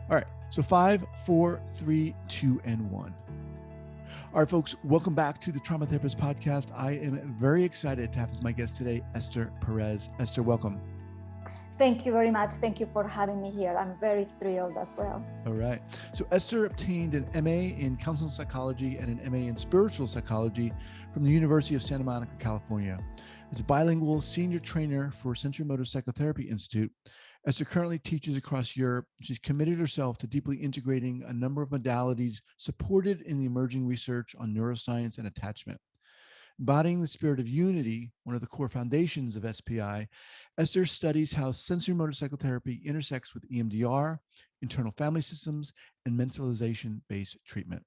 All right. So 5, 4, 3, 2, and 1. All right, folks, welcome back to the Trauma Therapist Podcast. I am very excited to have as my guest today, Esther Perez. Esther, welcome. Thank you very much. Thank you for having me here. I'm very thrilled as well. All right. So Esther obtained an MA in counseling psychology and an MA in spiritual psychology from the University of Santa Monica, California. As a bilingual senior trainer for Sensorimotor Psychotherapy Institute, Esther currently teaches across Europe. She's committed herself to deeply integrating a number of modalities supported in the emerging research on neuroscience and attachment. Embodying the spirit of unity, one of the core foundations of SPI, Esther studies how sensorimotor psychotherapy intersects with EMDR, internal family systems, and mentalization based treatment.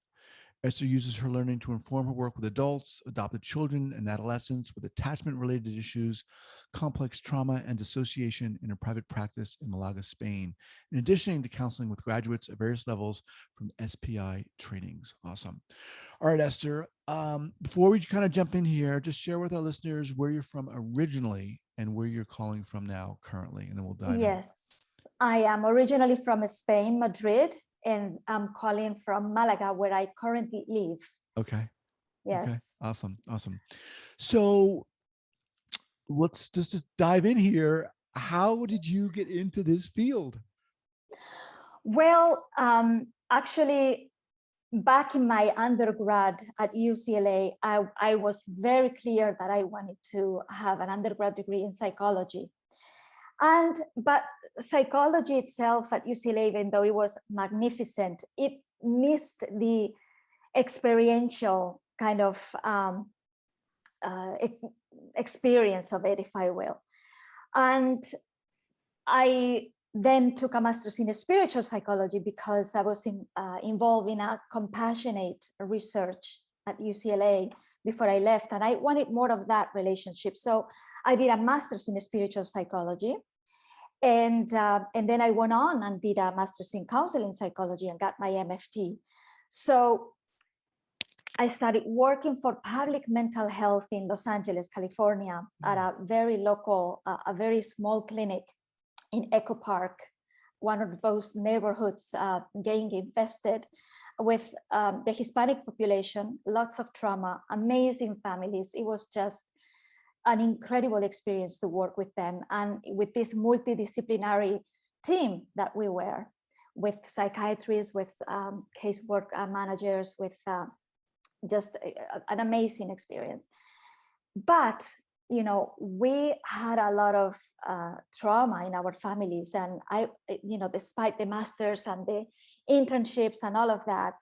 Esther uses her learning to inform her work with adults, adopted children, and adolescents with attachment-related issues, complex trauma, and dissociation in her private practice in Malaga, Spain, in addition to counseling with graduates at various levels from SPI trainings. Awesome. All right, Esther, before we kind of jump in here, just share with our listeners where you're from originally and where you're calling from now currently, and then we'll dive in. Yes, I am originally from Spain, Madrid, and I'm calling from Malaga, where I currently live. Okay. Yes. Okay. Awesome. So let's just dive in here. How did you get into this field? Well, actually, back in my undergrad at UCLA, I was very clear that I wanted to have an undergrad degree in psychology. But psychology itself at UCLA, even though it was magnificent, it missed the experiential kind of experience of it, if I will. And I then took a master's in spiritual psychology because I was involved in a compassionate research at UCLA before I left, and I wanted more of that relationship. So I did a master's in spiritual psychology, and then I went on and did a master's in counseling psychology and got my MFT. So I started working for public mental health in Los Angeles, California, at a very local, a very small clinic in Echo Park, one of those neighborhoods getting infested with the Hispanic population, lots of trauma, amazing families. It was just an incredible experience to work with them and with this multidisciplinary team that we were, with psychiatrists, with casework managers, with just an amazing experience. But we had a lot of trauma in our families, and despite the masters and the internships and all of that,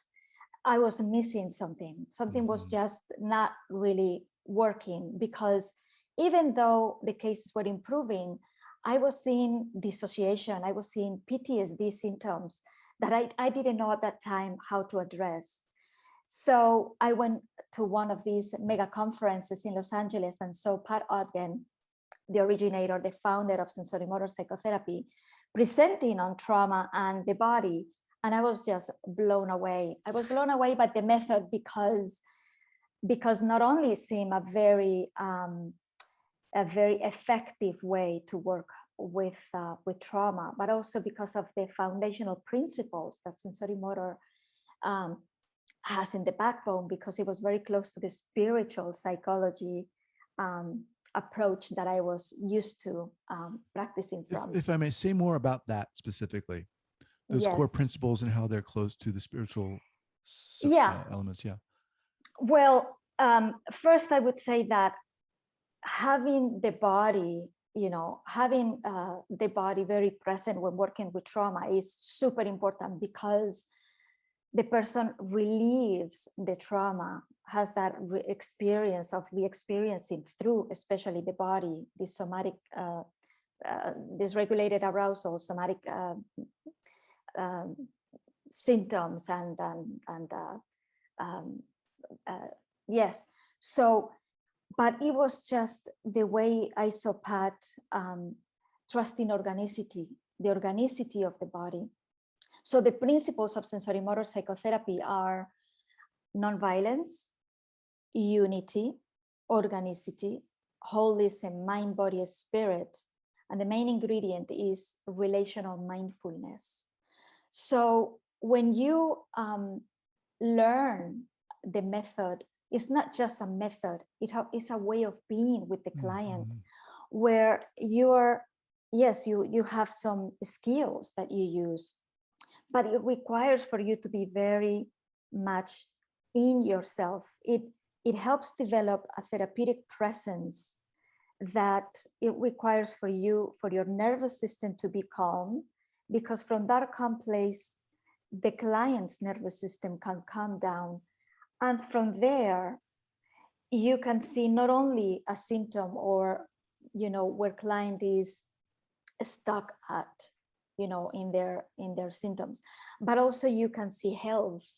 I was missing something. Something was just not really working, because even though the cases were improving, I was seeing dissociation, I was seeing PTSD symptoms that I didn't know at that time how to address. So I went to one of these mega conferences in Los Angeles and saw Pat Ogden, the originator, the founder of Sensorimotor Psychotherapy, presenting on trauma and the body. And I was just blown away. I was blown away by the method because not only it seemed a very effective way to work with trauma, but also because of the foundational principles that Sensorimotor has in the backbone, because it was very close to the spiritual psychology approach that I was used to practicing from. If I may say more about that specifically, those core principles and how they're close to the spiritual elements. Yeah. Well, first I would say that having the body, having the body very present when working with trauma is super important, because the person relieves the trauma, has that experience of the experiencing through, especially the body, the somatic, dysregulated arousal, somatic symptoms, and yes. So, but it was just the way I saw Pat trusting organicity, the organicity of the body. So the principles of sensorimotor psychotherapy are nonviolence, unity, organicity, holism, mind, body, spirit. And the main ingredient is relational mindfulness. So when you learn the method, it's not just a method, it's a way of being with the client, where you have some skills that you use, but it requires for you to be very much in yourself. It helps develop a therapeutic presence that it requires for your nervous system to be calm, because from that calm place, the client's nervous system can calm down. And from there, you can see not only a symptom or, where client is stuck at, in their symptoms, but also you can see health.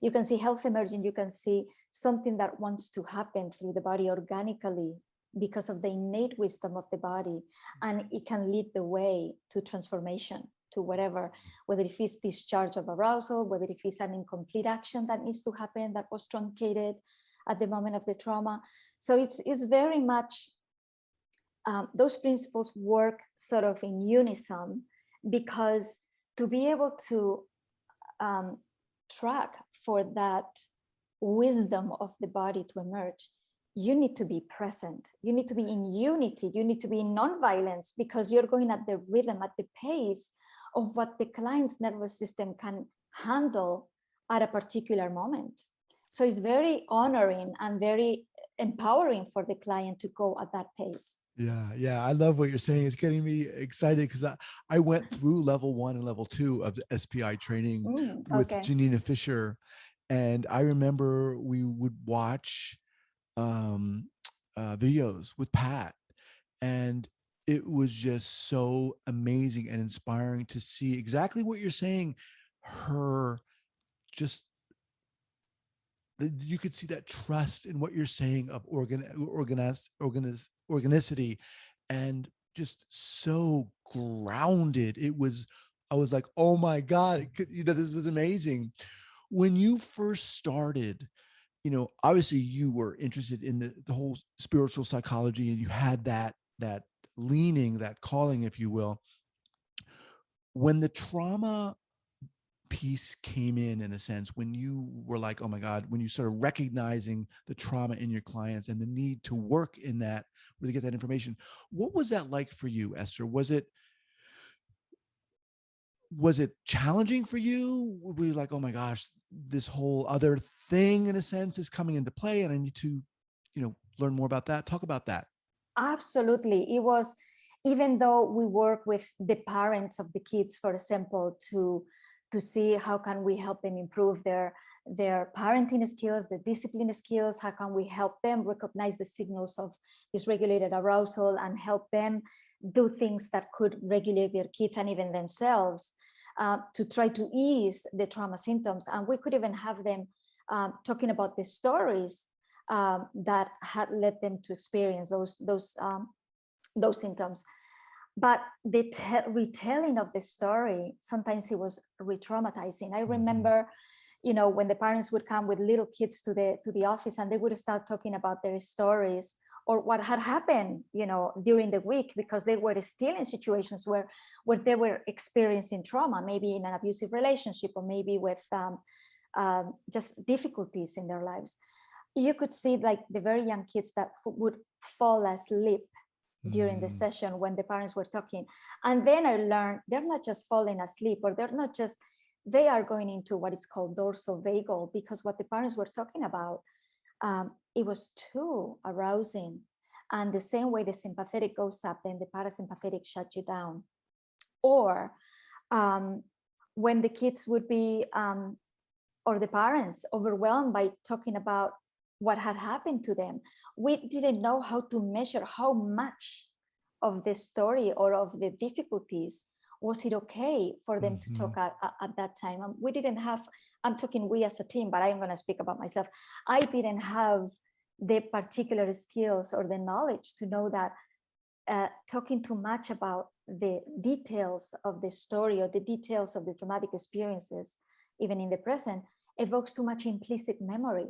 You can see health emerging. You can see something that wants to happen through the body organically because of the innate wisdom of the body, and it can lead the way to transformation, to whatever, whether it is discharge of arousal, whether it is an incomplete action that needs to happen that was truncated at the moment of the trauma. So it's very much, those principles work sort of in unison, because to be able to track for that wisdom of the body to emerge, you need to be present. You need to be in unity. You need to be in non-violence, because you're going at the rhythm, at the pace of what the client's nervous system can handle at a particular moment. So it's very honoring and very empowering for the client to go at that pace. Yeah. I love what you're saying. It's getting me excited, because I went through level 1 and level 2 of the SPI training with Janina Fisher. And I remember we would watch videos with Pat, and it was just so amazing and inspiring to see exactly what you're saying. Her just, you could see that trust in what you're saying of organicity, and just so grounded. I was like, oh my God, this was amazing. When you first started, obviously you were interested in the whole spiritual psychology, and you had that leaning, that calling, if you will. When the trauma piece came in a sense, when you were like, oh my God, when you started recognizing the trauma in your clients and the need to work in that, where to get that information, what was that like for you, Esther? Was it challenging for you? Were you like, oh my gosh, this whole other thing in a sense is coming into play, and I need to, learn more about that? Talk about that. Absolutely. It was, even though we work with the parents of the kids, for example, to see how can we help them improve their parenting skills, the discipline skills, how can we help them recognize the signals of dysregulated arousal and help them do things that could regulate their kids and even themselves, to try to ease the trauma symptoms. And we could even have them talking about the stories that had led them to experience those symptoms. But the retelling of the story, sometimes it was re-traumatizing. I remember, when the parents would come with little kids to the office, and they would start talking about their stories or what had happened, during the week, because they were still in situations where they were experiencing trauma, maybe in an abusive relationship, or maybe with just difficulties in their lives. You could see like the very young kids that would fall asleep during the session when the parents were talking. And then I learned they're not just falling asleep, or they are going into what is called dorsovagal, because what the parents were talking about, it was too arousing. And the same way the sympathetic goes up, then the parasympathetic shut you down. Or when the kids would be, or the parents, overwhelmed by talking about what had happened to them, we didn't know how to measure how much of the story or of the difficulties was it okay for them to talk at that time. We didn't have, I'm talking we as a team, but I'm going to speak about myself. I didn't have the particular skills or the knowledge to know that talking too much about the details of the story or the details of the traumatic experiences, even in the present, evokes too much implicit memory.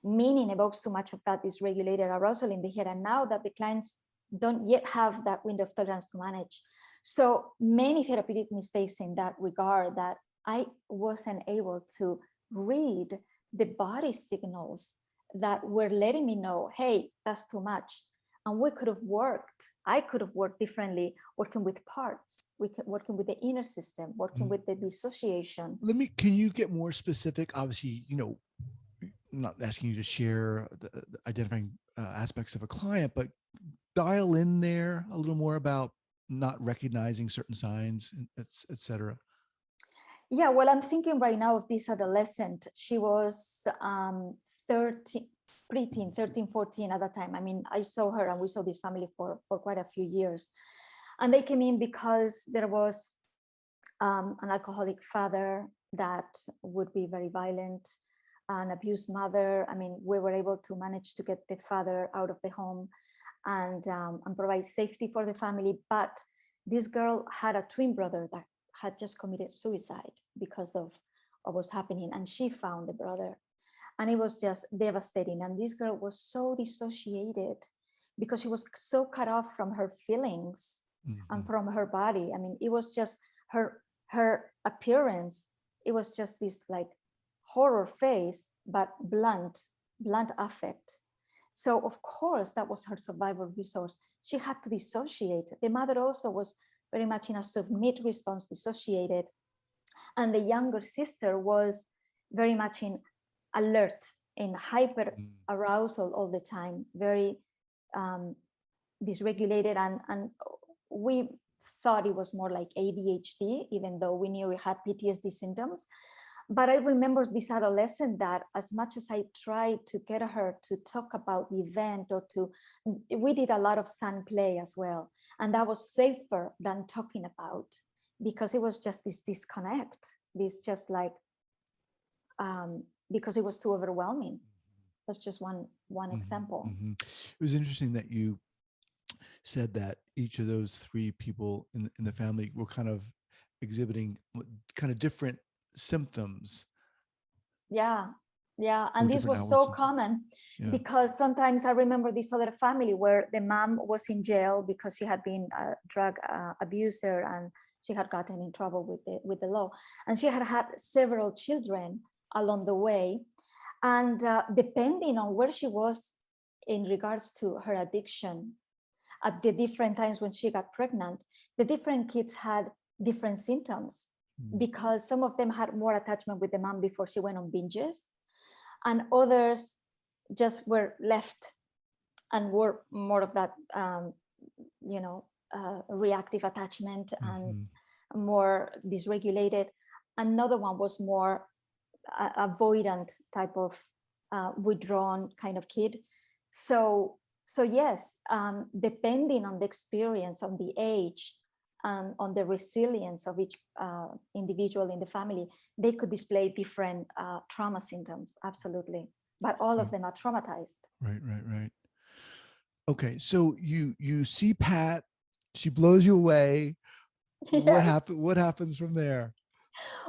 Meaning evokes too much of that dysregulated arousal in the head. And now that the clients don't yet have that window of tolerance to manage, So many therapeutic mistakes in that regard, that I wasn't able to read the body signals that were letting me know, hey, that's too much. And I could have worked differently, working with parts, working with the inner system, working with the dissociation. Can you get more specific? Obviously, I'm not asking you to share the identifying aspects of a client, but dial in there a little more about not recognizing certain signs, et cetera. Yeah, well, I'm thinking right now of this adolescent. She was 13, preteen, 13, 14 at that time. I mean, I saw her and we saw this family for quite a few years. And they came in because there was an alcoholic father that would be very violent, an abused mother. I mean, we were able to manage to get the father out of the home and provide safety for the family. But this girl had a twin brother that had just committed suicide because of what was happening. And she found the brother. And it was just devastating. And this girl was so dissociated because she was so cut off from her feelings and from her body. I mean, it was just her appearance. It was just this like horror face, but blunt affect. So of course, that was her survival resource. She had to dissociate. The mother also was very much in a submit response, dissociated. And the younger sister was very much in alert, in hyper arousal all the time, very dysregulated. And we thought it was more like ADHD, even though we knew we had PTSD symptoms. But I remember this adolescent that as much as I tried to get her to talk about the event we did a lot of sun play as well. And that was safer than talking about, because it was just this disconnect, this just like, because it was too overwhelming. That's just one example. It was interesting that you said that each of those three people in the family were kind of exhibiting kind of different symptoms. Yeah. And this was so common because sometimes I remember this other family where the mom was in jail because she had been a drug abuser and she had gotten in trouble with the law. And she had several children along the way. And depending on where she was in regards to her addiction, at the different times when she got pregnant, the different kids had different symptoms, because some of them had more attachment with the mom before she went on binges, and others just were left and were more of that, reactive attachment and more dysregulated. Another one was more avoidant type of withdrawn kind of kid. So yes, depending on the experience, on the age, and on the resilience of each individual in the family, they could display different trauma symptoms, absolutely. But all of them are traumatized. Right. Okay, so you see Pat, she blows you away. Yes. What happens from there?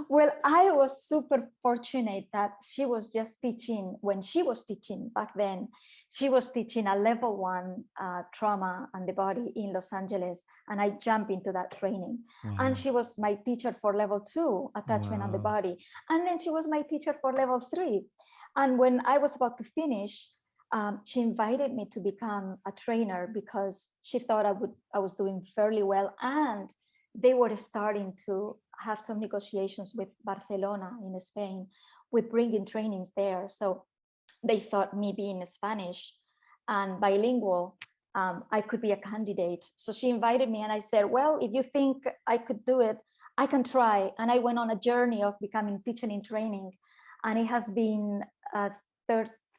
Well, I was super fortunate that she was just teaching, when she was teaching back then, she was teaching a level 1 trauma and the body in Los Angeles. And I jumped into that training. Wow. And she was my teacher for level 2, attachment and the body. And then she was my teacher for level 3. And when I was about to finish, she invited me to become a trainer because she thought I was doing fairly well. And they were starting to have some negotiations with Barcelona in Spain with bringing trainings there. So they thought me being Spanish and bilingual, I could be a candidate. So she invited me and I said, well, if you think I could do it, I can try. And I went on a journey of becoming teaching in training. And it has been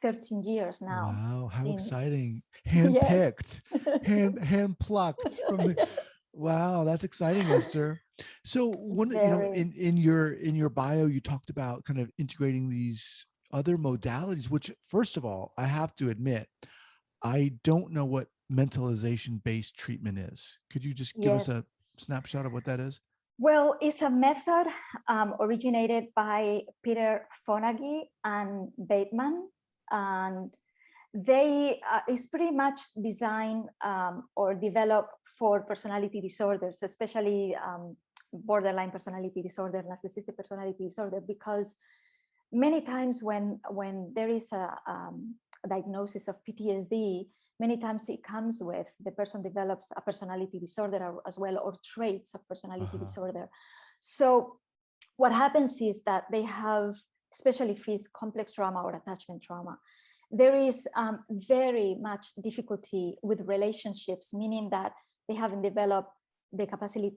13 years now. Wow, how exciting. Handpicked, hand-plucked from the... Yes. Wow, that's exciting, Esther. So in your bio, you talked about kind of integrating these other modalities, which first of all, I have to admit, I don't know what mentalization based treatment is. Could you just give us a snapshot of what that is? Well, it's a method originated by Peter Fonagy and Bateman. And is pretty much designed or developed for personality disorders, especially borderline personality disorder, narcissistic personality disorder, because many times when there is a diagnosis of PTSD, many times it comes with the person develops a personality disorder as well, or traits of personality disorder. So what happens is that they have, especially if it's complex trauma or attachment trauma, there is very much difficulty with relationships, meaning that they haven't developed the capacity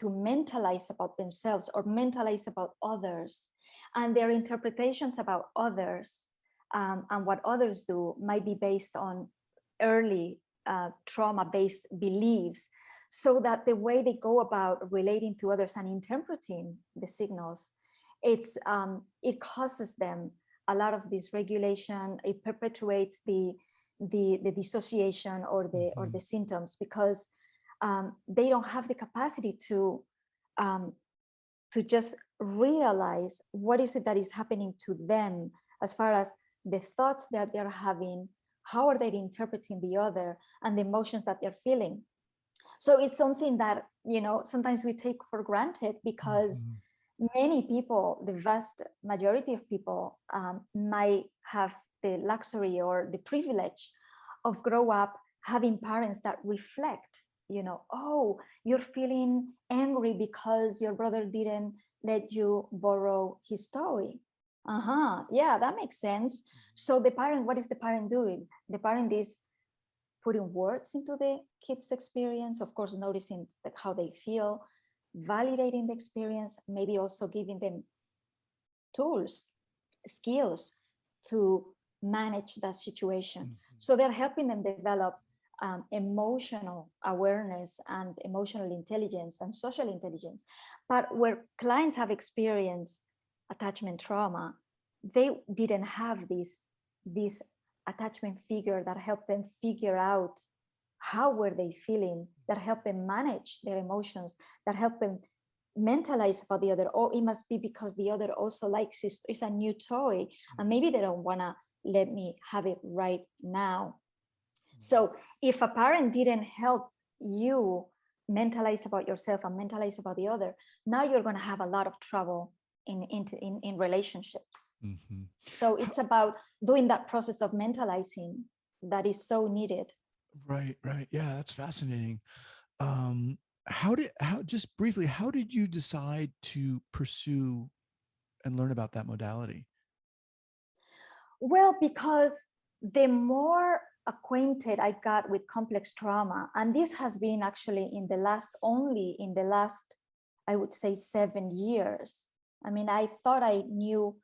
to mentalize about themselves or mentalize about others, and their interpretations about others and what others do might be based on early trauma-based beliefs, so that the way they go about relating to others and interpreting the signals, it causes them a lot of dysregulation. It perpetuates the dissociation or the symptoms, because they don't have the capacity to just realize what is it that is happening to them, as far as the thoughts that they're having, how are they interpreting the other, and the emotions that they're feeling. So it's something that, sometimes we take for granted, because many people, the vast majority of people, might have the luxury or the privilege of grow up having parents that reflect, oh, you're feeling angry because your brother didn't let you borrow his toy. Yeah, that makes sense. So the parent, what is the parent doing? The parent is putting words into the kid's experience, of course, noticing how they feel, validating the experience, maybe also giving them tools, skills to manage that situation. So they're helping them develop emotional awareness and emotional intelligence and social intelligence. But where clients have experienced attachment trauma, they didn't have this attachment figure that helped them figure out how were they feeling, that helped them manage their emotions, that helped them mentalize about the other. Oh, it must be because the other also likes it. It's a new toy, and maybe they don't want to let me have it right now. So if a parent didn't help you mentalize about yourself and mentalize about the other, now you're going to have a lot of trouble in relationships. So it's about doing that process of mentalizing that is so needed. Right. Yeah, that's fascinating. Just briefly, how did you decide to pursue and learn about that modality? Well, because the more acquainted I got with complex trauma, and this has been actually only in the last, I would say, 7 years. I mean, I thought I knew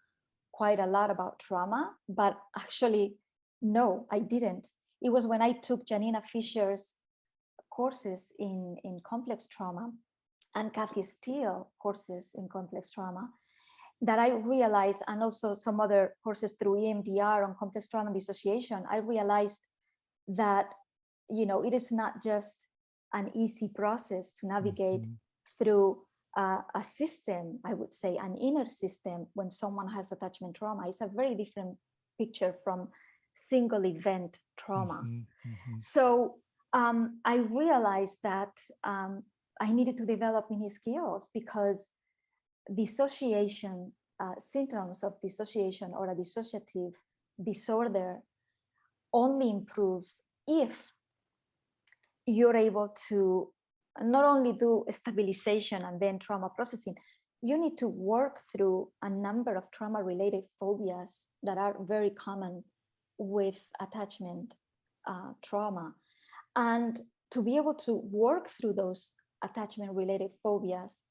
quite a lot about trauma, but actually, no, I didn't. It was when I took Janina Fisher's courses in complex trauma and Kathy Steele courses in complex trauma that I realized, and also some other courses through EMDR on complex trauma and dissociation, I realized that, it is not just an easy process to navigate through a system, I would say, an inner system when someone has attachment trauma. It's a very different picture from single event trauma. So I realized that I needed to develop many skills, because dissociation, symptoms of dissociation or a dissociative disorder only improves if you're able to not only do stabilization and then trauma processing. You need to work through a number of trauma-related phobias that are very common with attachment trauma. And to be able to work through those attachment-related phobias,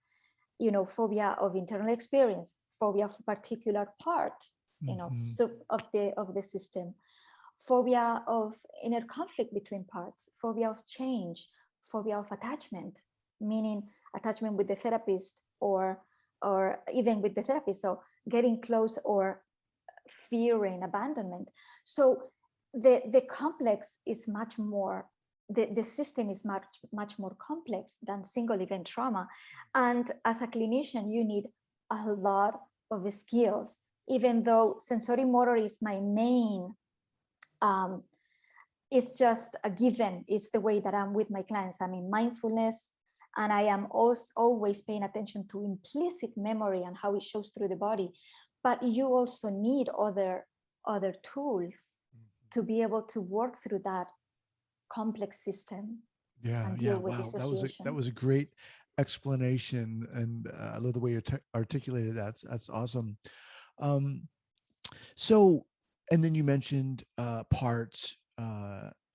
phobia of internal experience, phobia of a particular part, of the system, phobia of inner conflict between parts, phobia of change, phobia of attachment, meaning attachment with the therapist or even with the therapist, so getting close or fearing abandonment. So the complex is much more, the system is much more complex than single event trauma. And as a clinician, you need a lot of skills, even though sensorimotor is my main It's just a given. It's the way that I'm with my clients. I'm in mindfulness, and I am also always paying attention to implicit memory and how it shows through the body. But you also need other tools to be able to work through that complex system and deal with Wow, dissociation. that was a great explanation, and I love the way you articulated that. That's awesome. Um, so, and then you mentioned parts,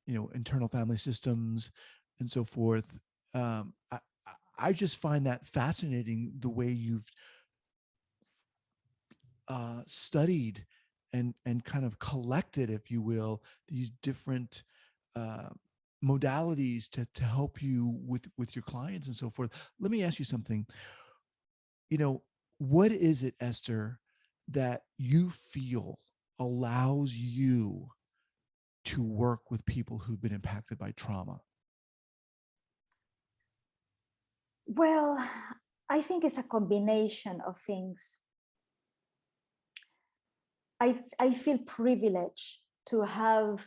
internal family systems, and so forth. I just find that fascinating, the way you've studied and kind of collected, if you will, these different uh, modalities to help you with your clients and so forth. Let me ask you something. What is it, Esther, that you feel allows you to work with people who've been impacted by trauma? Well, I think it's a combination of things. I feel privileged to have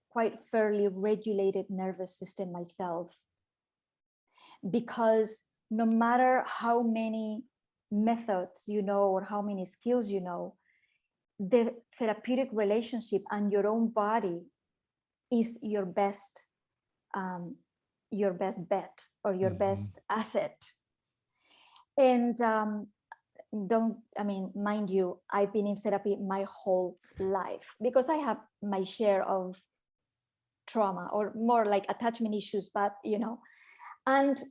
quite fairly regulated nervous system myself, because no matter how many methods you know or how many skills you know, the therapeutic relationship and your own body is your best bet or your best asset. And mind you, I've been in therapy my whole life because I have my share of trauma, or more like attachment issues, but and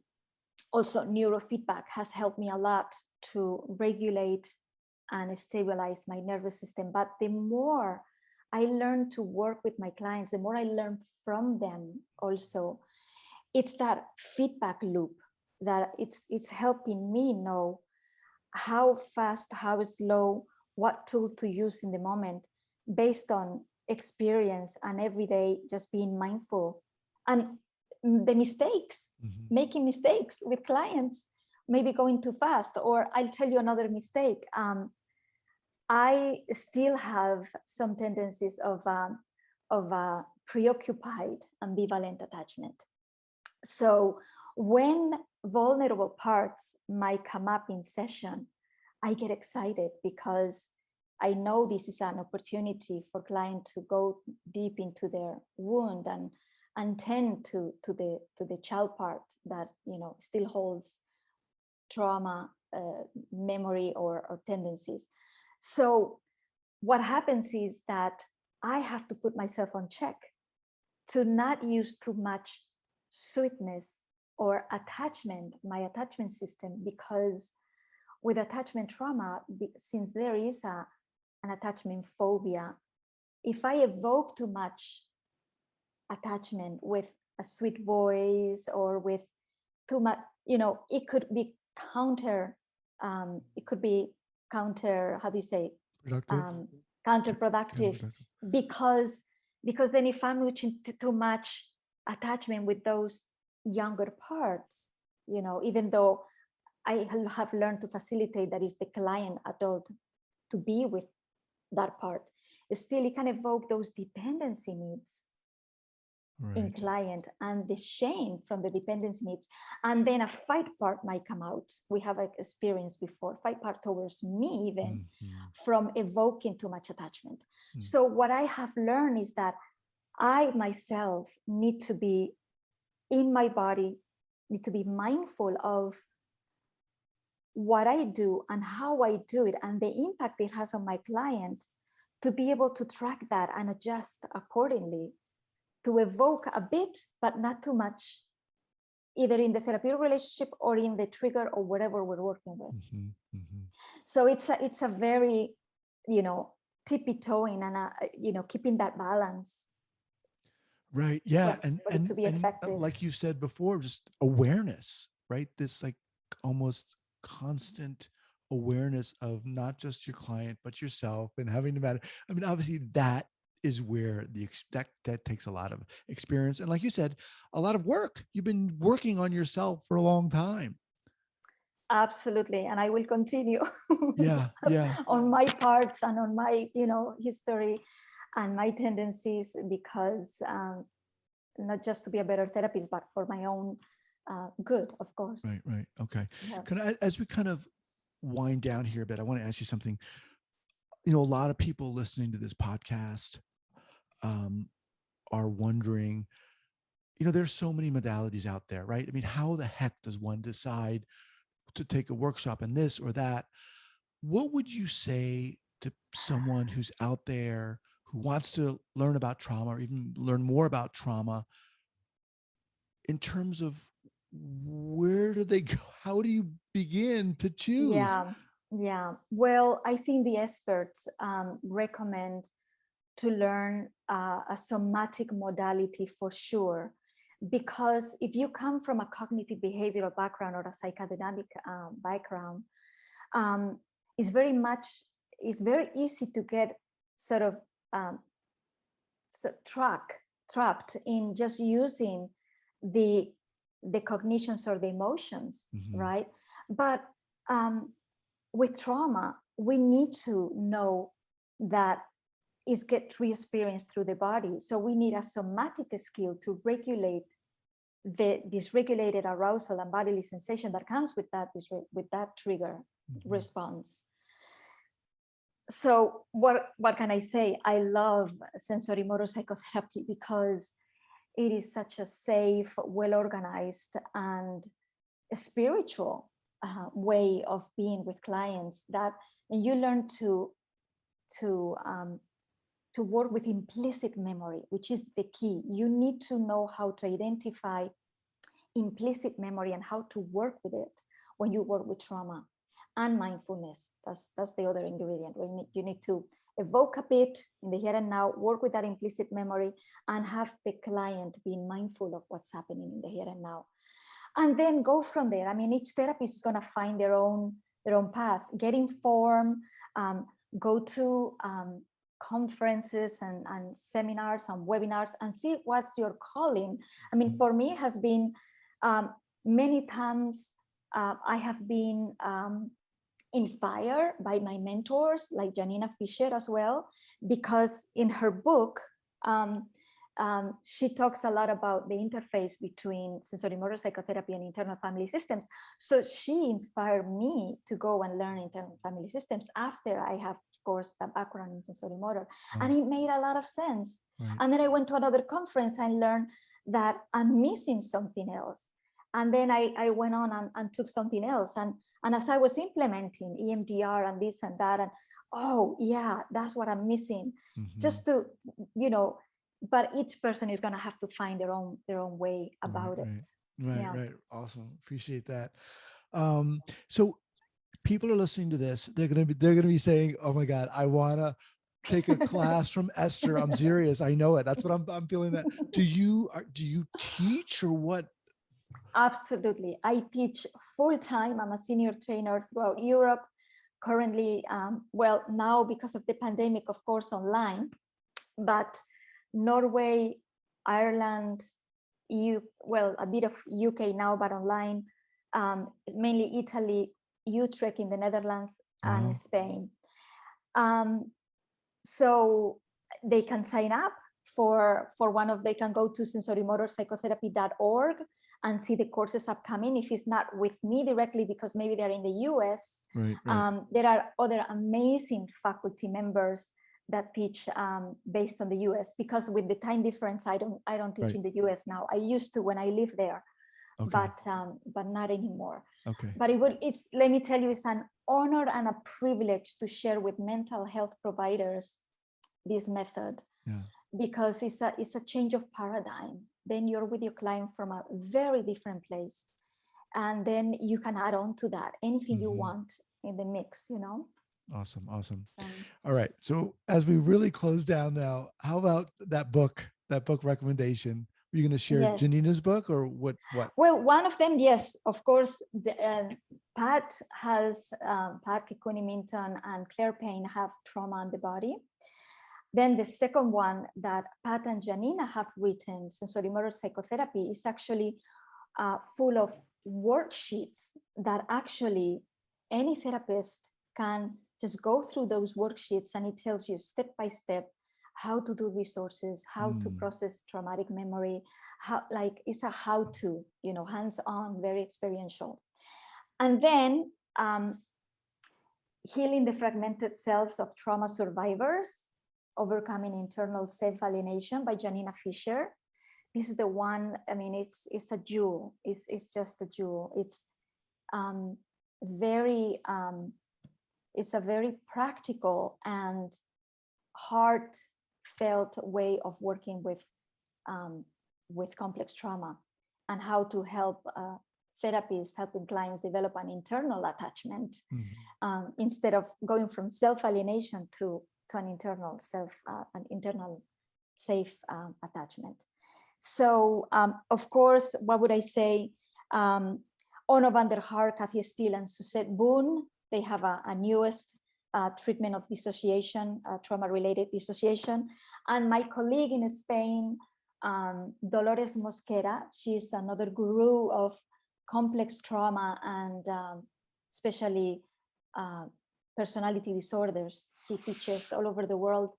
also neurofeedback has helped me a lot to regulate and stabilize my nervous system. But the more I learn to work with my clients, the more I learn from them also. It's that feedback loop that it's helping me know how fast, how slow, what tool to use in the moment, based on experience and every day just being mindful. And the mistakes, making mistakes with clients, maybe going too fast. Or I'll tell you another mistake. I still have some tendencies of preoccupied ambivalent attachment. So when vulnerable parts might come up in session, I get excited because I know this is an opportunity for client to go deep into their wound and tend to the child part that still holds trauma, memory, or tendencies. So what happens is that I have to put myself on check to not use too much sweetness or attachment, my attachment system, because with attachment trauma, since there is an attachment phobia, if I evoke too much attachment with a sweet voice or with too much, it could be how do you say, counterproductive, because then if I'm reaching too much attachment with those younger parts, even though I have learned to facilitate that is the client adult to be with that part, still it can evoke those dependency needs in client, and the shame from the dependency needs, and then a fight part might come out. We have experienced before fight part towards me, even from evoking too much attachment. So what I have learned is that I myself need to be in my body, need to be mindful of what I do and how I do it and the impact it has on my client, to be able to track that and adjust accordingly, to evoke a bit, but not too much, either in the therapeutic relationship or in the trigger or whatever we're working with. So it's a very, tippy-toeing and, keeping that balance. Right. Yeah. For it to be effective. Like you said before, just awareness, right? This like almost constant awareness of not just your client, but yourself, and having to matter. I mean, obviously that is where that takes a lot of experience. And like you said, a lot of work. You've been working on yourself for a long time. Absolutely. And I will continue Yeah, yeah. on my parts and on my, history and my tendencies, because not just to be a better therapist, but for my own good, of course. Right, right. Okay. Yeah. As we kind of wind down here a bit, I want to ask you something. A lot of people listening to this podcast are wondering, there's so many modalities out there, right? I mean, how the heck does one decide to take a workshop in this or that? What would you say to someone who's out there who wants to learn about trauma or even learn more about trauma in terms of where do they go? How do you begin to choose? Yeah. Well, I think the experts recommend to learn a somatic modality for sure, because if you come from a cognitive behavioral background or a psychodynamic background, um, it's very easy to get sort of um, trapped in just using the cognitions or the emotions, Mm-hmm. right? But with trauma, we need to know that is get re-experienced through the body. So we need a somatic skill to regulate the dysregulated arousal and bodily sensation that comes with that trigger response. So what can I say? I love sensorimotor psychotherapy because it is such a safe, well-organized, and spiritual way of being with clients, that you learn to work with implicit memory, which is the key. You need to know how to identify implicit memory and how to work with it when you work with trauma. And mindfulness, that's the other ingredient. You need to evoke a bit in the here and now, work with that implicit memory, and have the client be mindful of what's happening in the here and now. And then go from there. I mean, each therapist is going to find their own path. Get informed, go to conferences and seminars and webinars, and see what's your calling. I mean, for me, it has been many times I have been inspired by my mentors like Janina Fisher as well, because in her book, she talks a lot about the interface between sensorimotor psychotherapy and internal family systems. So she inspired me to go and learn internal family systems after I have, of course, the background in sensorimotor. And it made a lot of sense. Right. And then I went to another conference and learned that I'm missing something else. And then I went on and took something else. And as I was implementing EMDR and this and that, and oh yeah, that's what I'm missing. Just to, but each person is going to have to find their own way about it. Right. Awesome. Appreciate that. So people are listening to this. They're going to be saying, "Oh my God, I want to take a class from Esther. I'm serious. I know it. That's what I'm feeling." That. Do you teach or what? Absolutely. I teach full time. I'm a senior trainer throughout Europe. Currently, well, now because of the pandemic, of course, online, but Norway, Ireland, a bit of UK now, but online, mainly Italy, Utrecht in the Netherlands, and Spain. So they can sign up for they can go to sensorimotorpsychotherapy.org and see the courses upcoming. If it's not with me directly, because maybe they're in the US, right. There are other amazing faculty members that teach based on the US, because with the time difference, I don't teach in the US now. I used to when I lived there, but not anymore. Okay. But let me tell you, it's an honor and a privilege to share with mental health providers this method, because it's a change of paradigm. Then you're with your client from a very different place, and then you can add on to that anything you want in the mix, Awesome. All right. So as we really close down now, how about that book recommendation? Are you going to share Janina's book or what? Well, one of them, yes, of course. Pat Kikuni Minton and Claire Payne have Trauma and the Body. Then the second one that Pat and Janina have written, Sensorimotor Psychotherapy, is actually full of worksheets that actually any therapist can just go through those worksheets, and it tells you step by step how to do resources, how to process traumatic memory, how, like, it's a how-to, you know, hands-on, very experiential. And then healing the fragmented selves of trauma survivors, overcoming internal self-alienation by Janina Fisher. This is the one, I mean, it's a jewel. It's just a jewel. It's it's a very practical and heartfelt way of working with complex trauma, and how to help therapists helping clients develop an internal attachment instead of going from self-alienation to an internal safe attachment. So of course, what would I say? Onno van der Haar, Kathy Steele, and Suzette Boone, they have a newest treatment of dissociation, trauma-related dissociation. And my colleague in Spain, Dolores Mosquera, she's another guru of complex trauma and especially personality disorders. She teaches all over the world.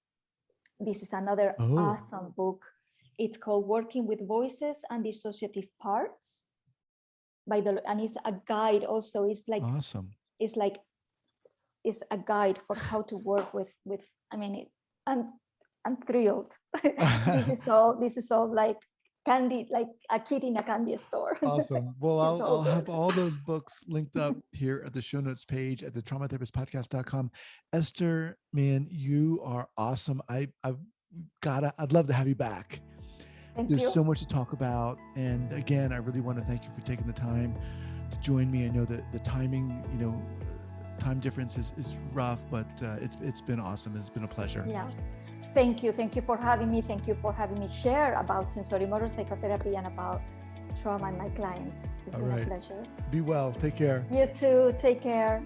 This is another awesome book. It's called Working with Voices and Dissociative Parts and it's a guide also. It's like awesome. It's a guide for how to work with I mean, I'm thrilled. This is all like candy, like a kid in a candy store. Awesome. Well, I'll have all those books linked up here at the show notes page at the traumatherapistpodcast.com. Esther, man, you are awesome. I'd love to have you back. There's so much to talk about. And again, I really want to thank you for taking the time to join me. I know that the timing, you know, time difference is rough, but it's been awesome. It's been a pleasure. Yeah. Thank you. Thank you for having me. Thank you for having me share about sensorimotor psychotherapy and about trauma in my clients. It's been a pleasure. Be well. Take care. You too. Take care.